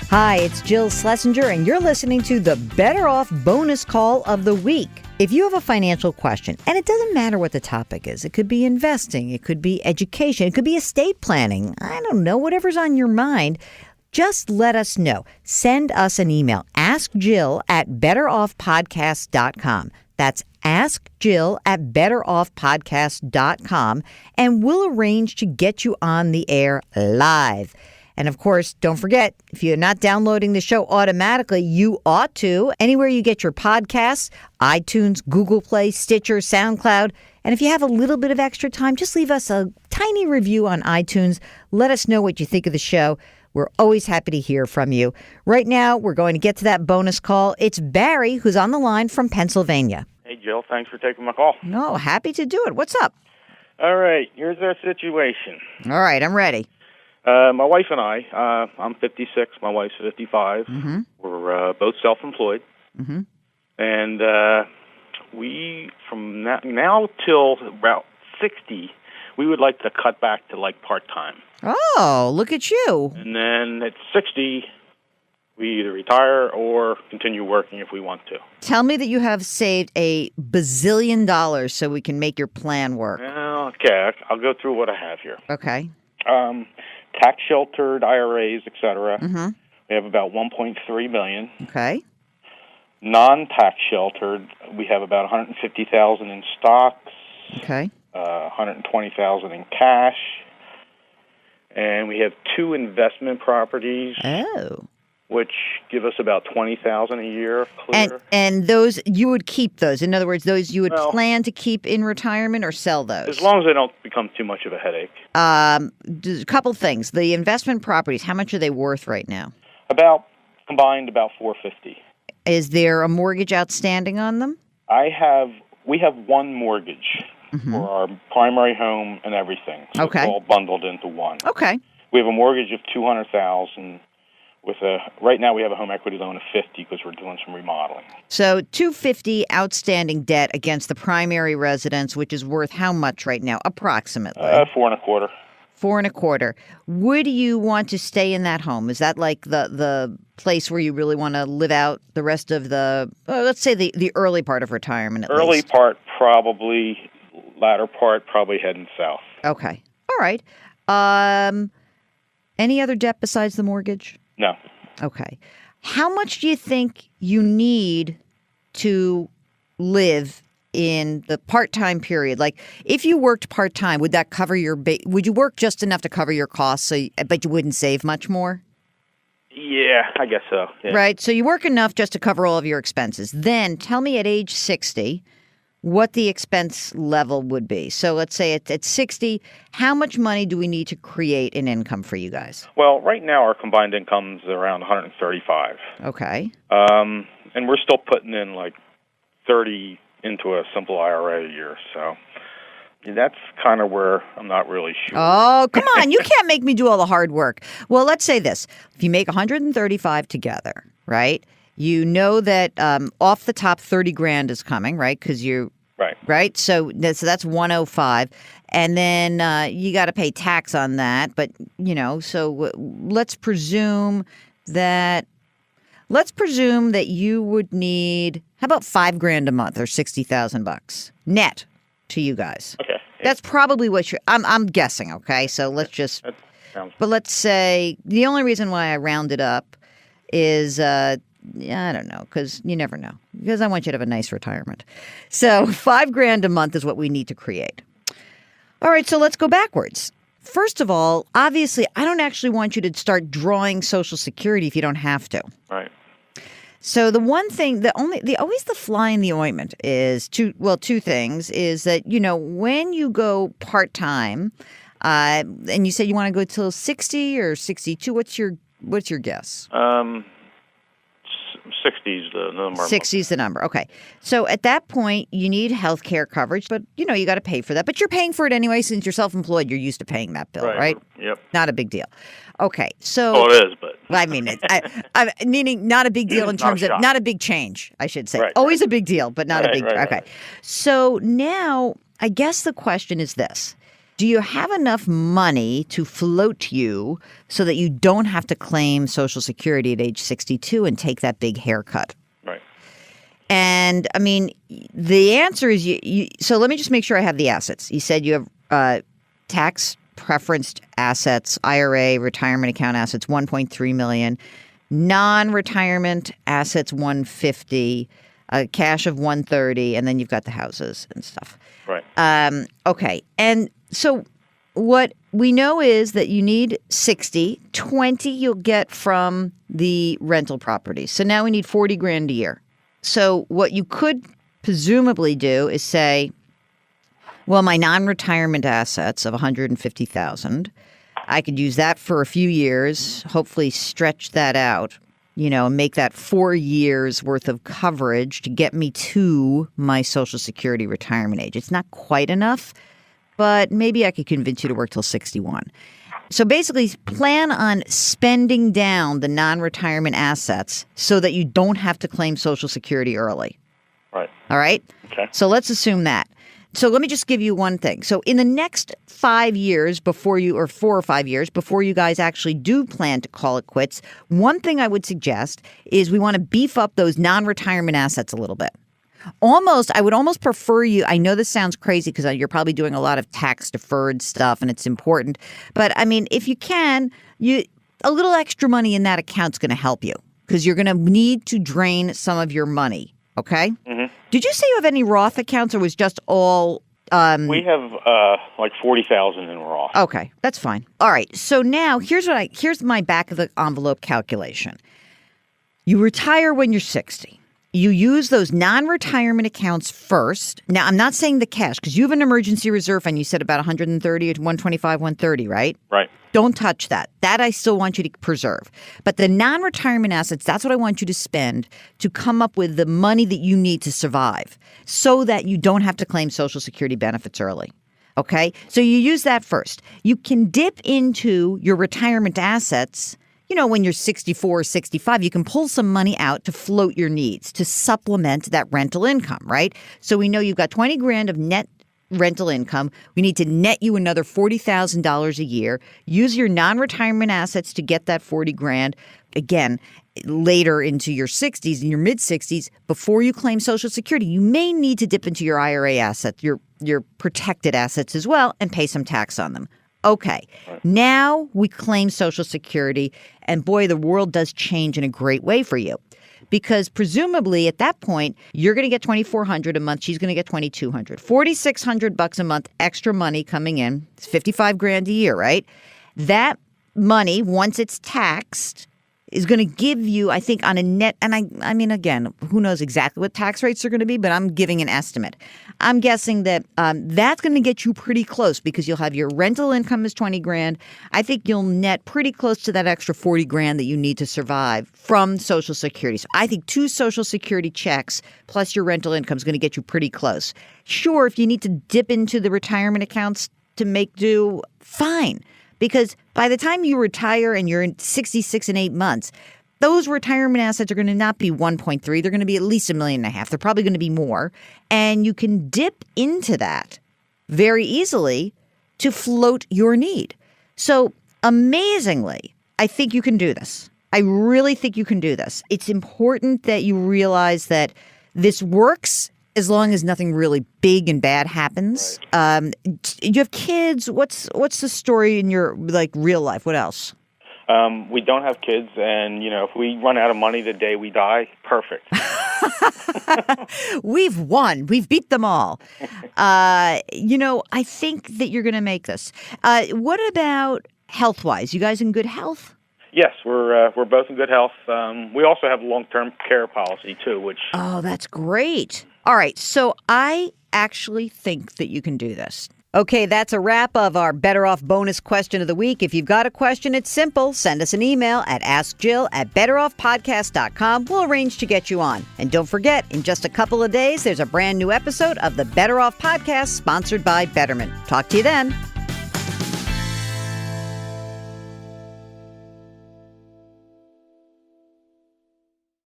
Hi, it's Jill Schlesinger, and you're listening to the Better Off Bonus Call of the Week. If you have a financial question, and it doesn't matter what the topic is, it could be investing, it could be education, it could be estate planning, I don't know, whatever's on your mind, just let us know. Send us an email. Ask Jill at betteroffpodcast.com. That's Ask Jill at betteroffpodcast.com, and we'll arrange to get you on the air live. And of course, don't forget, if you're not downloading the show automatically, you ought to. Anywhere you get your podcasts, iTunes, Google Play, Stitcher, SoundCloud. And if you have a little bit of extra time, just leave us a tiny review on iTunes. Let us know what you think of the show. We're always happy to hear from you. Right now, we're going to get to that bonus call. It's Barry, who's on the line from Pennsylvania. Hey, Jill. Thanks for taking my call. No, happy to do it. What's up? All right. Here's our situation. All right, I'm ready. My wife and I, I'm 56, my wife's 55. Mm-hmm. We're both self-employed. Mm-hmm. And we, from now till about 60, we would like to cut back to like part-time. Oh, look at you. And then at 60, we either retire or continue working if we want to. Tell me that you have saved a bazillion dollars so we can make your plan work. Well, okay, I'll go through what I have here. Okay. Tax-sheltered IRAs, etc. Mm-hmm. We have about $1.3 million. Okay. Non-tax sheltered, we have about $150,000 in stocks. Okay. $120,000 in cash, and we have 2 investment properties. Oh. Which give us about $20,000 a year clear. And those, you would keep those. In other words, those you would plan to keep in retirement or sell those? As long as they don't become too much of a headache. A couple things. The investment properties, how much are they worth right now? Combined about $450,000. Is there a mortgage outstanding on them? We have one mortgage for our primary home and everything. So Okay. It's all bundled into one. Okay. We have a mortgage of $200,000. Right now we have a home equity loan of $50,000 because we're doing some remodeling. So $250,000 outstanding debt against the primary residence, which is worth how much right now, approximately? $4.25. $4.25. Would you want to stay in that home? Is that like the place where you really want to live out the rest of let's say the early part of retirement? Early part probably, latter part probably heading south. Okay. All right. Any other debt besides the mortgage? No. Okay. How much do you think you need to live in the part-time period? Like, if you worked part-time, would that cover would you work just enough to cover your costs, but you wouldn't save much more? Yeah, I guess so. Yeah. Right. So you work enough just to cover all of your expenses. Then tell me at age 60 what the expense level would be. So let's say at 60, how much money do we need to create an income for you guys? Well, right now our combined income is around $135,000. Okay. And we're still putting in like $30,000 into a simple IRA a year. So that's kind of where I'm not really sure. Oh, come on. You can't make me do all the hard work. Well, let's say this. If you make $135,000 together, right? You know that off the top $30,000 is coming, right? Because you right. So that's $105,000, and then you got to pay tax on that. But so let's presume that you would need how about $5,000 a month or $60,000 net to you guys. Okay. That's probably what I'm guessing. Okay, so let's let's say the only reason why I rounded up is. I don't know, because you never know. Because I want you to have a nice retirement. So $5,000 a month is what we need to create. All right, so let's go backwards. First of all, obviously, I don't actually want you to start drawing Social Security if you don't have to. Right. So the one thing, always the fly in the ointment is two things. Is that when you go part time, and you said you want to go till 60 or 62. What's your guess? 60 is the number. 60 is the number. Okay. So at that point, you need health care coverage, but, you got to pay for that. But you're paying for it anyway. Since you're self-employed, you're used to paying that bill, right? Yep. Not a big deal. Okay. So. Oh, it is, but. I mean, I'm meaning not a big deal in terms of, not a big change, I should say. Right, Always a big deal, but not a big. Right. Okay. So now, I guess the question is this. do you have enough money to float you so that you don't have to claim Social Security at age 62 and take that big haircut? Right. And I mean, the answer is so let me just make sure I have the assets. You said you have tax preferenced assets, IRA, retirement account assets, 1.3 million, non-retirement assets, 150, cash of 130, and then you've got the houses and stuff. Right. Okay. And so what we know is that you need 60, 20 you'll get from the rental property. So now we need 40 grand a year. So what you could presumably do is say, well, my non-retirement assets of 150,000, I could use that for a few years, hopefully stretch that out, and make that 4 years worth of coverage to get me to my Social Security retirement age. It's not quite enough, but maybe I could convince you to work till 61. So basically, plan on spending down the non-retirement assets so that you don't have to claim Social Security early. Right. All right? Okay. So let's assume that. So let me just give you one thing. So in the next 5 years or 4 or 5 years before you guys actually do plan to call it quits, one thing I would suggest is we want to beef up those non-retirement assets a little bit. I would almost prefer you. I know this sounds crazy because you're probably doing a lot of tax deferred stuff and it's important. But I mean, if you can, a little extra money in that account's going to help you because you're going to need to drain some of your money. Okay. Mm-hmm. Did you say you have any Roth accounts or was just all? We have like 40,000 in Roth. Okay, that's fine. All right. So now here's my back of the envelope calculation. You retire when you're 60. You use those non-retirement accounts first. Now, I'm not saying the cash because you have an emergency reserve fund. You said about 130 or 125, 130, right? Right. Don't touch that. That I still want you to preserve. But the non-retirement assets, that's what I want you to spend to come up with the money that you need to survive so that you don't have to claim Social Security benefits early. Okay? So you use that first. You can dip into your retirement assets. When you're 64 or 65, you can pull some money out to float your needs, to supplement that rental income, right? So we know you've got 20 grand of net rental income. We need to net you another $40,000 a year. Use your non-retirement assets to get that 40 grand. Again, later into your 60s, in your mid-60s, before you claim Social Security, you may need to dip into your IRA assets, your protected assets as well, and pay some tax on them. Okay, now we claim Social Security, and boy, the world does change in a great way for you. Because presumably at that point, you're going to get $2,400 a month. She's going to get $2,200. $4,600 a month extra money coming in. It's 55 grand a year, right? That money, once it's taxed, is going to give you, I think, on a net, and I mean, again, who knows exactly what tax rates are going to be, but I'm giving an estimate. I'm guessing that that's going to get you pretty close because you'll have your rental income is 20 grand. I think you'll net pretty close to that extra 40 grand that you need to survive from Social Security. So I think 2 Social Security checks plus your rental income is going to get you pretty close. Sure, if you need to dip into the retirement accounts to make do, fine. Because by the time you retire and you're in 66 and 8 months, those retirement assets are going to not be 1.3. They're going to be at least $1.5 million. They're probably going to be more. And you can dip into that very easily to float your need. So amazingly, I think you can do this. I really think you can do this. It's important that you realize that this works as long as nothing really big and bad happens. You have kids. What's the story in your real life? What else? We don't have kids, and if we run out of money the day we die, perfect. We've won. We've beat them all. I think that you're going to make this. What about health-wise? You guys in good health? Yes, we're both in good health. We also have a long-term care policy too, which. Oh, that's great. All right, so I actually think that you can do this. Okay, that's a wrap of our Better Off bonus question of the week. If you've got a question, it's simple. Send us an email at askjill@betteroffpodcast.com. We'll arrange to get you on. And don't forget, in just a couple of days, there's a brand new episode of the Better Off Podcast sponsored by Betterment. Talk to you then.